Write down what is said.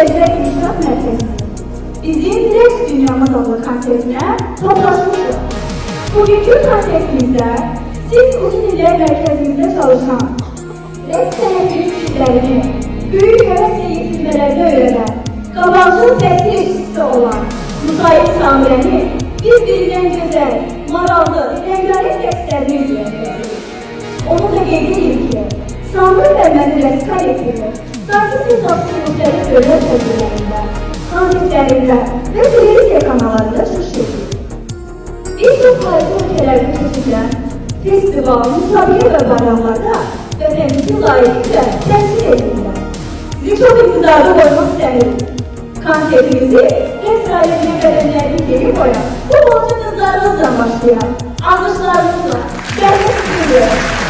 Gənclər İnkişaf Mərkəzi bizim Rəqs Dünyamız adlı konsertinə toplaşmışıq. Bugünkü konsertimizdə siz uzun illər mərkəzimizdə çalışan, rəqs sənətinin sizlərini böyük həvəslə yetirmələrdə öyrənən, qabaqcıl dəsti rejissi olan Müsait Samirəni bir-birindən gözəl, maraqlı, rəngarəng rəqslərini izləyəcəksiniz. Onu da qeyd edeyim ki, Samir Bərmənin rəqs kollektivi Sarkı Sezaplı müxtəlif dövlət tədbirlərində, konsertlərində və televiziya kanallarında çıxış edir. Bir çox xarici ölkələrdə keçirilən festival, müsabiqə və bayramlarda vətənimizi layiqliklə təmsil edirlər. Sizi çox intizarda qoymaq istəmirik. Konsertimizi rəqs aləminə qədəmlərini geri qoyan bu balaca qızlarımızla başlayaq. Alqışlarınızla gəlmək istəyirik.